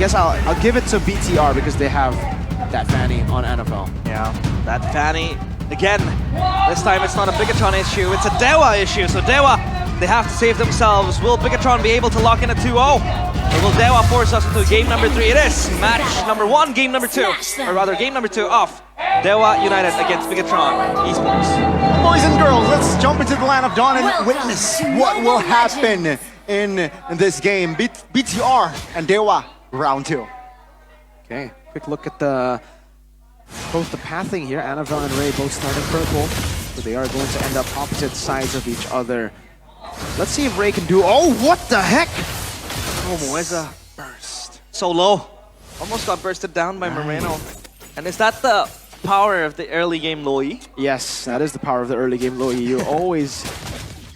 guess I'll give it to BTR because they have that Fanny on NFL. Yeah, that Fanny, again, this time it's not a Bigetron issue, it's a DEWA issue. So DEWA, they have to save themselves. Will Bigetron be able to lock in a 2-0? Or will DEWA force us into game number 3? It is match number 1, game number 2. Or rather, game number 2 of DEWA United against Bigetron Esports. Boys and girls, let's jump into the land of dawn and witness what will happen in this game. BTR and DEWA, round 2. Okay, quick look at both the pathing here. Annabelle and Ray both starting purple, so they are going to end up opposite sides of each other. Let's see if Ray can do. Oh, what the heck! Oh, Moeza burst. So low. Almost got bursted down by Moreno. And is that the power of the early game Loi? Yes, that is the power of the early game Loi. You always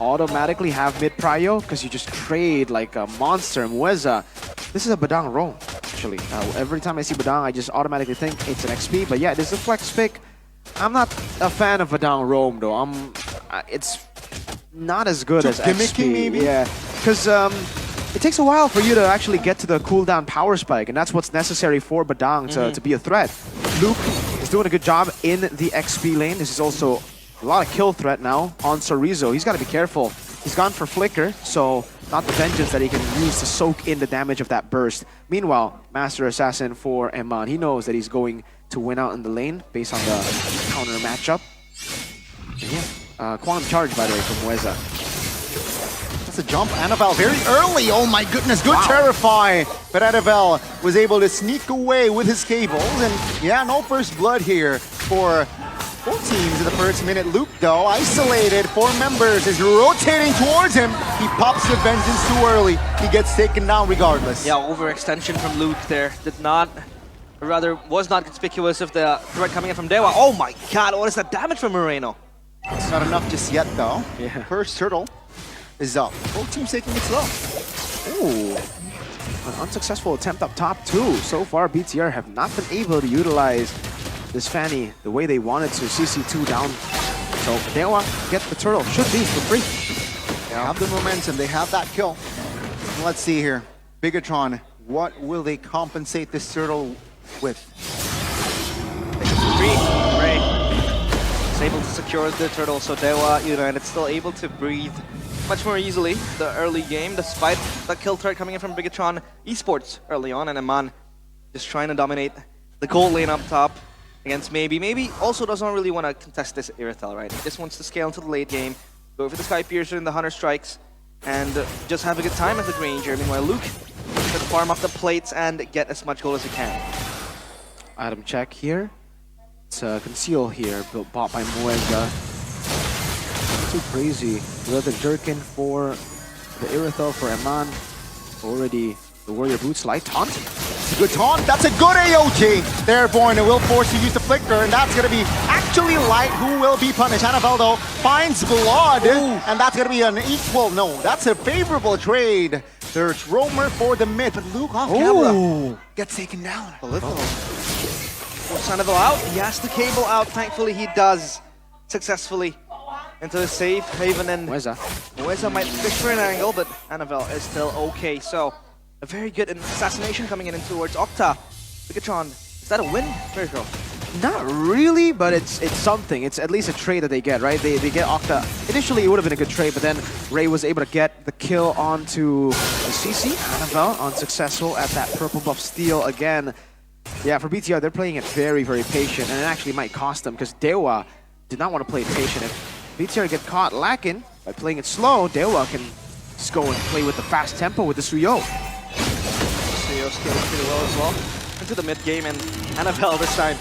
automatically have mid prio because you just trade like a monster. Moeza, this is a Badang roam, actually. Every time I see Badang, I just automatically think it's an XP. But yeah, this is a flex pick. I'm not a fan of Badang roam though. It's not as good as XP. Maybe? Yeah, because it takes a while for you to actually get to the cooldown power spike, and that's what's necessary for Badang to be a threat. Luke is doing a good job in the XP lane. This is also a lot of kill threat now on Sorizo. He's got to be careful. He's gone for Flicker, so not the Vengeance that he can use to soak in the damage of that burst. Meanwhile, Master Assassin for Eman, he knows that he's going to win out in the lane based on the counter matchup. And yeah, Quantum Charge, by the way, from Moeza. That's a jump. Annabelle very early. Oh my goodness, good Terrify. But Annabelle was able to sneak away with his cables. And yeah, no first blood here for both teams in the first minute. Luke, though, isolated. 4 members is rotating towards him. He pops the Vengeance too early. He gets taken down regardless. Yeah, overextension from Luke there. Was not conspicuous of the threat coming in from DEWA. Oh my god, what is that damage from Moreno? It's not enough just yet, though. Yeah. First turtle is up. Both teams taking it slow. Ooh, an unsuccessful attempt up top too. So far, BTR have not been able to utilize this Fanny the way they wanted to. CC2 down. So DEWA get the turtle. Should be for free. They have the momentum. They have that kill. Let's see here. Bigetron, what will they compensate this turtle with? Ray is able to secure the turtle, so DEWA United still able to breathe much more easily the early game, despite the kill threat coming in from Bigetron Esports early on, and Eman just trying to dominate the gold lane up top against Maybe. Maybe also doesn't really want to contest this Irithel, right? He just wants to scale into the late game, go for the Sky Piercer and the Hunter Strikes, and just have a good time as a Granger. Meanwhile, Luke can farm up the plates and get as much gold as he can. Item check here. It's a Conceal here, bought by Moeza. Too crazy. We have the Jerkin for the Irithel for Eman. Already the Warrior Boots light taunt. It's a good taunt. That's a good AOT. They're born and will force to use the Flicker, and that's going to be actually Light who will be punished. Annabelle, though, finds blood, and that's going to be an equal. No, that's a favorable trade. There's Roamer for the mid, but Luke off camera gets taken down. Force Annabelle out. He has the cable out. Thankfully, he does successfully into the safe haven, and Moeza might fish for an angle, but Annabelle is still okay. So a very good assassination coming in towards Octa. Bigetron, is that a win? Very cool. Not really, but it's something. It's at least a trade that they get, right? They get Octa. Initially, it would have been a good trade, but then Ray was able to get the kill onto the CC. Annabelle unsuccessful at that purple buff steal again. Yeah, for BTR, they're playing it very, very patient, and it actually might cost them because DEWA did not want to play it patient. If BTR get caught lacking by playing it slow, DEWA can just go and play with the fast tempo with the Suyo. Suyo scales pretty well as well. Into the mid game, and Annabelle this time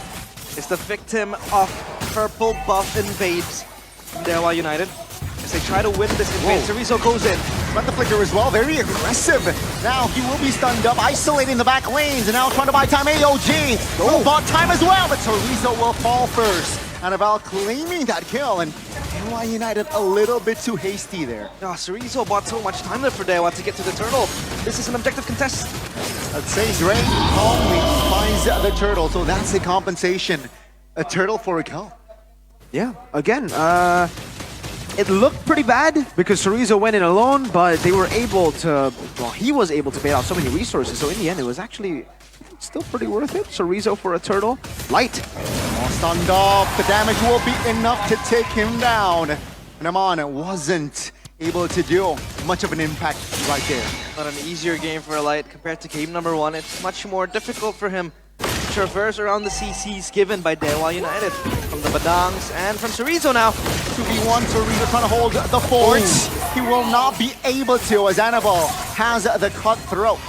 is the victim of purple buff invades from DEWA United. As they try to win this invade, Sorizo goes in. But the Flicker as well, very aggressive. Now he will be stunned up, isolating the back lanes, and now trying to buy time. AOG will bought time as well, but Sorizo will fall first. Annabelle claiming that kill, and DEWA United a little bit too hasty there. Sorizo bought so much time there for DEWA to get to the turtle. This is an objective contest. Let's say Ray calmly finds the turtle, so that's the compensation. A turtle for a kill. Yeah, again, it looked pretty bad because Chorizo went in alone, but they were able to, well, he was able to bait out so many resources. So in the end, it was actually still pretty worth it. Chorizo for a turtle. Light. All stunned up. The damage will be enough to take him down. And Aman wasn't able to do much of an impact right there. Not an easier game for Light compared to game number 1. It's much more difficult for him to traverse around the CCs given by DEWA United. From the Badangs and from Chorizo now. 2v1, Chorizo trying to hold the fort. He will not be able to as Annabelle has the cutthroat.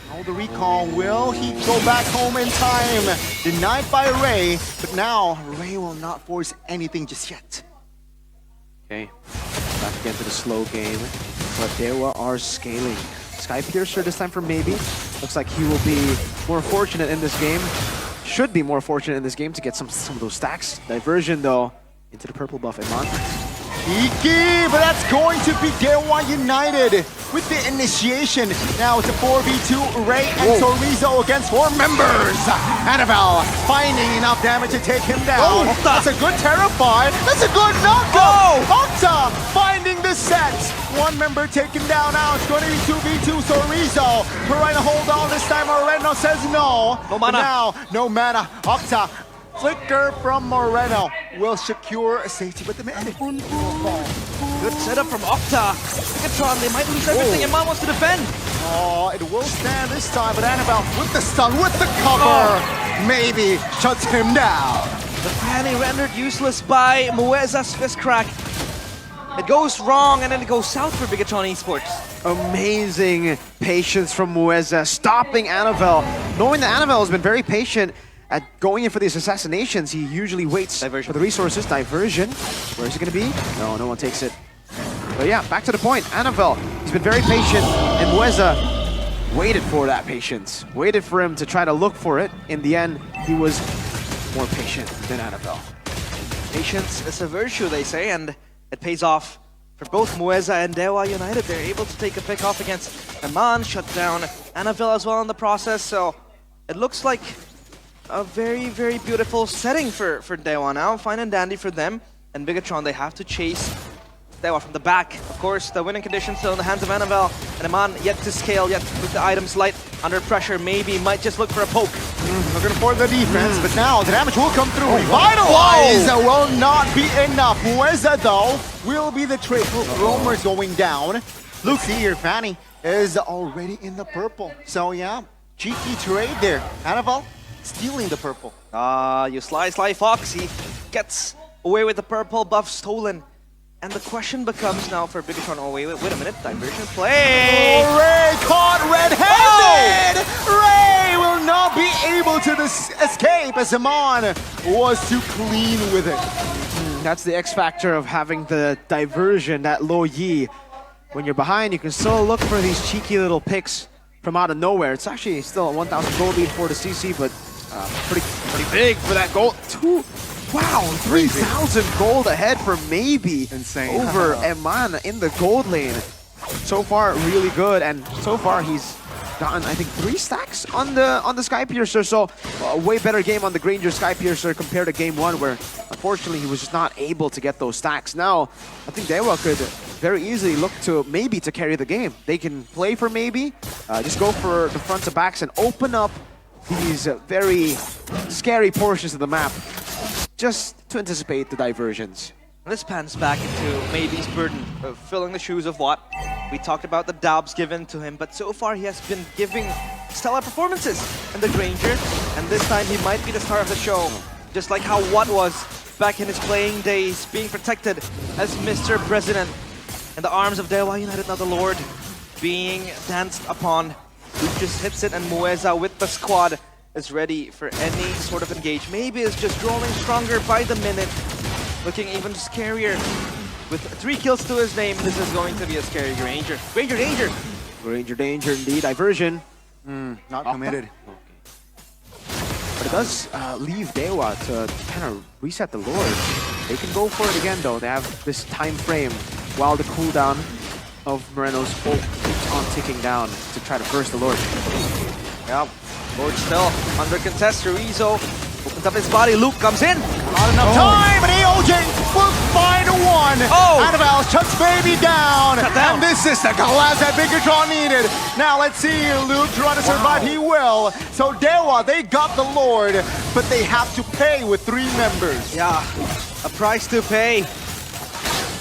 Now the recall, will he go back home in time? Denied by Ray, but now Ray will not force anything just yet. Okay, back again to the slow game, but DEWA are scaling. Sky Piercer this time for maybe. Looks like he will be more fortunate in this game. Should be more fortunate in this game to get some of those stacks. Diversion though, into the purple buff Iman. Iki, but that's going to be DEWA United with the initiation. Now it's a 4v2, Ray and Chorizo against 4 members. Annabelle finding enough damage to take him down. That's a good Terrify. That's a good knockout. Octa finding the set. 1 member taken down now. It's going to be 2v2 Chorizo. Trying to hold on this time. Moreno says no. No mana. Now, no mana. Octa. Flicker from Moreno will secure safety with the man. Good setup from Octa. BIGETRON, they might lose everything and Iman wants to defend. Oh, it will stand this time, but Annabelle with the stun, with the cover, maybe shuts him down. The Fanny rendered useless by Mueza's fist crack. It goes wrong and then it goes south for BIGETRON Esports. Amazing patience from Mueza, stopping Annabelle. Knowing that Annabelle has been very patient at going in for these assassinations, he usually waits for the resources. Diversion. Where is it going to be? No, no one takes it. But yeah, back to the point. Annabelle, he's been very patient, and Mueza waited for that patience. Waited for him to try to look for it. In the end, he was more patient than Annabelle. Patience is a virtue, they say, and it pays off for both Mueza and DEWA United. They're able to take a pick off against Iman, shut down Annabelle as well in the process. So it looks like a very, very beautiful setting for DEWA now. Fine and dandy for them. And BIGETRON, they have to chase DEWA from the back. Of course, the winning condition still in the hands of Annabelle. And Iman yet to scale, yet with the items light. Under pressure, maybe might just look for a poke. Looking for the defense, but now the damage will come through. Revitalize will not be enough. Mueza, though, will be the trade. Romer's going down. Look, see here, Fanny is already in the purple. So yeah, cheeky trade there. Annabelle stealing the purple. You sly Fox. He gets away with the purple buff stolen. And the question becomes now for BIGETRON. Oh, wait a minute. Diversion play. Oh, Ray caught red-handed. Ray will not be able to escape as Iman was too clean with it. That's the X factor of having the diversion, that low yi. When you're behind, you can still look for these cheeky little picks from out of nowhere. It's actually still a 1,000 gold lead for the CC, but pretty big for that gold. Wow, 3,000 gold ahead for maybe. Insane. Over Iman in the gold lane. So far, really good, and so far he's gotten, I think, 3 stacks on the Sky Piercer. So a way better game on the Granger Sky Piercer compared to game 1, where unfortunately he was just not able to get those stacks. Now, I think DEWA could very easily look to maybe to carry the game. They can play for maybe, just go for the front to backs and open up these very scary portions of the map just to anticipate the diversions. This pans back into maybe's burden of filling the shoes of Watt. We talked about the dabs given to him, but so far he has been giving stellar performances in the Granger, and this time he might be the star of the show, just like how Watt was back in his playing days, being protected as Mr. President in the arms of DEWA United. Now the Lord being danced upon. Luke just hits it, and Mueza with the squad is ready for any sort of engage. Maybe is just growing stronger by the minute, looking even scarier. With 3 kills to his name, this is going to be a scary Granger. Granger danger! Granger danger indeed. Diversion. Not committed. But it does leave DEWA to kind of reset the Lord. They can go for it again though. They have this time frame while the cooldown of Moreno's ult keeps on ticking down to try to burst the Lord. Yep, Lord still under contest. Chorizo opens up his body. Luke comes in. Not enough time, and AOJ will find a one. Oh! Annabelle shuts Baby down. Shut down. And this is the collapse that BIGETRON needed. Now let's see Luke trying to survive. He will. So DEWA, they got the Lord, but they have to pay with 3 members. Yeah, a price to pay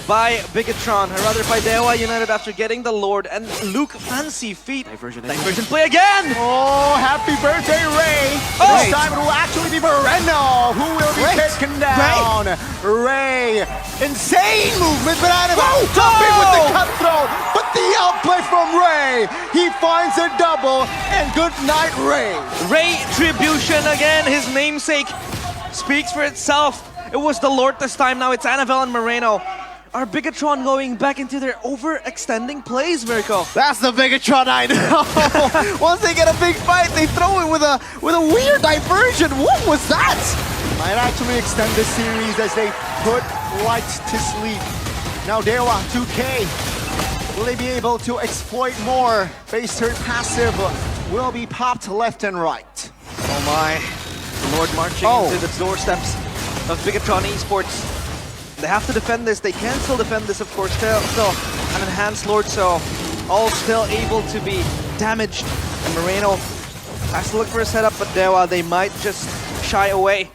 by BIGETRON, or rather by DEWA United after getting the Lord. And Luke, fancy feat. Diversion play again! Oh, happy birthday, Ray! Oh. This time it will actually be Moreno who will be taken down. Ray, insane movement, but Annabelle jumping with the cutthroat. But the outplay from Ray, he finds a double, and good night, Ray. Retribution again, his namesake speaks for itself. It was the Lord this time, now it's Annabelle and Moreno. Are BIGETRON going back into their overextending plays, Mirko? That's the BIGETRON I know. Once they get a big fight, they throw it with a weird diversion. What was that? Might actually extend the series as they put Light to sleep. Now DEWA, 2K. Will they be able to exploit more? Base turret passive will be popped left and right. Oh my. The Lord marching into the doorsteps of BIGETRON Esports. They have to defend this. They can still defend this, of course. Still an enhanced Lord, so all still able to be damaged. And Moreno has to look for a setup, but DEWA, they might just shy away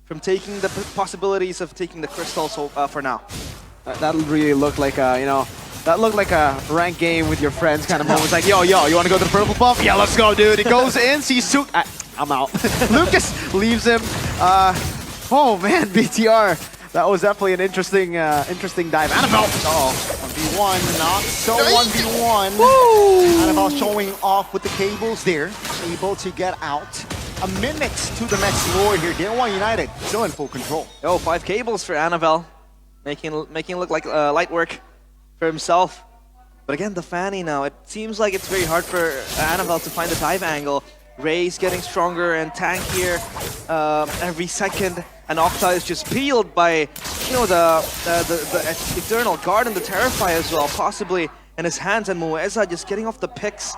from taking the possibilities of taking the crystal for now. That really looked like a, that looked like a ranked game with your friends kind of moment. It's like, yo, you want to go to the purple buff? Yeah, let's go, dude. He goes in, sees Suk. I'm out. Lucas leaves him. Oh man, BTR. That was definitely an interesting dive. Annabelle! Uh-oh. 1v1, not so 1v1. Woo! Annabelle showing off with the cables there. Able to get out. A minute to the next Lord here. DEWA United still in full control. Oh, 5 cables for Annabelle. Making it look like light work for himself. But again, the Fanny now. It seems like it's very hard for Annabelle to find the dive angle. Ray's getting stronger and tankier every second. And Octa is just peeled by, the Eternal Guard and the Terrify as well, possibly in his hands, and Mueza just getting off the picks.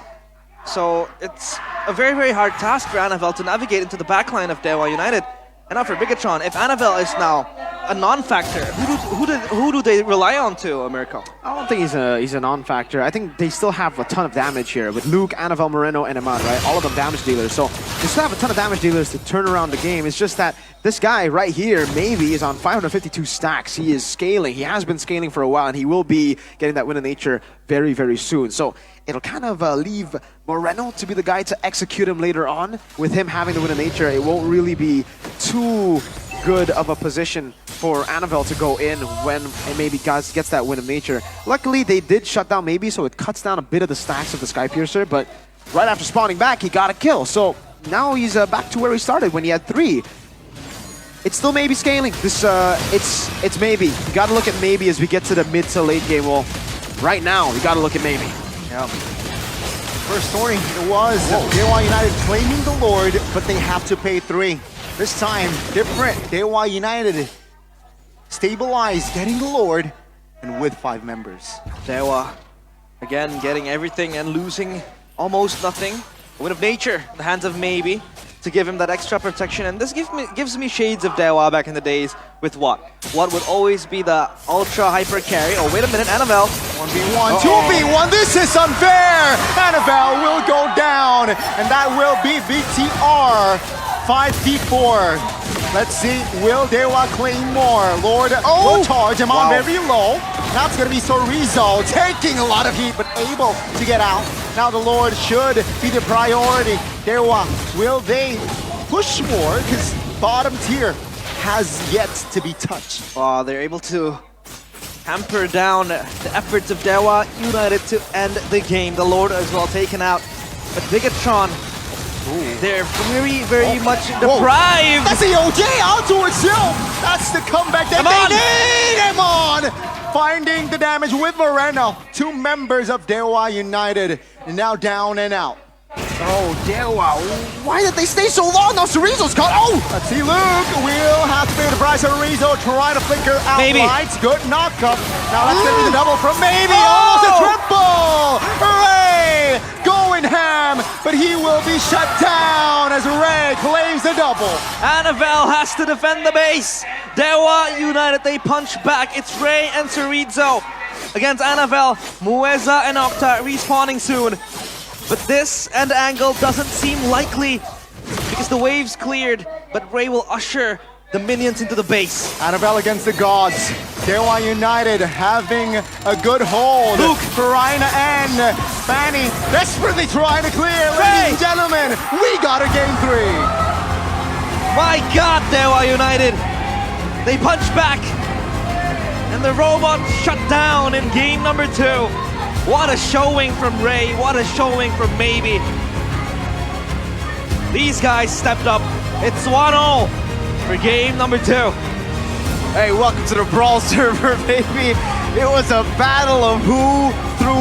So it's a very, very hard task for Annabelle to navigate into the backline of DEWA United. And now for BIGETRON, if Annabelle is now a non-factor, who do they rely on to, Mirko? I don't think he's a non-factor. I think they still have a ton of damage here with Luke, Annabelle, Moreno, and Ahmad, right? All of them damage dealers. So they still have a ton of damage dealers to turn around the game. It's just that this guy right here, maybe, is on 552 stacks. He is scaling. He has been scaling for a while, and he will be getting that win of nature very, very soon. So it'll kind of leave Moreno to be the guy to execute him later on. With him having the win of nature, it won't really be too good of a position for Annabelle to go in when maybe gets that win of nature. Luckily, they did shut down maybe, so it cuts down a bit of the stacks of the Skypiercer, but right after spawning back, he got a kill. So now he's back to where he started when he had 3. It's still maybe scaling. This it's maybe. You gotta look at maybe as we get to the mid to late game. Well, right now, we gotta look at maybe. Yeah. First story, it was DEWA United claiming the Lord, but they have to pay 3. This time, different. DEWA United stabilized, getting the Lord, and with 5 members. DEWA, again, getting everything and losing almost nothing. A win of nature in the hands of maybe to give him that extra protection. And this gives me shades of DEWA back in the days with what would always be the ultra hyper carry. Oh, wait a minute, Annabelle. 1v1, 2v1, this is unfair! Annabelle will go down, and that will be VTR 5v4. Let's see, will DEWA claim more? Lord will charge him on very low. Now it's going to be Sorizo taking a lot of heat, but able to get out. Now the Lord should be the priority. DEWA, will they push more? Because bottom tier has yet to be touched. Oh, they're able to hamper down the efforts of DEWA United to end the game. The Lord as well taken out. But BIGETRON, they're very, very much deprived. That's the OJ onto itself. That's the comeback that they need him on. Finding the damage with Moreno. 2 members of DEWA United now down and out. Oh, DEWA, why did they stay so long? Now Sorizo's caught. Oh! Let's see, Luke will have to pay the price. Sorizo trying to flicker out lights. Good knockup. Now that's going to be the double from maybe. Almost a triple. Hooray! Going ham, but he will be shut down. as Ray claims the double. Anavel has to defend the base. DEWA United, they punch back. It's Ray and Chorizo against Anavel. Mueza and Octa respawning soon. But this end angle doesn't seem likely because the wave's cleared, but Ray will usher the minions into the base. Anavel against the gods. DEWA United having a good hold. Luke. Farina and Fanny desperately trying to clear. Ladies and gentlemen, we got a game 3. My God, DEWA United. They punch back. And the robot shut down in game number 2. What a showing from Ray. What a showing from Maybe. These guys stepped up. It's 1-0 for game number 2. Hey, welcome to the Brawl server, baby. It was a battle of who threw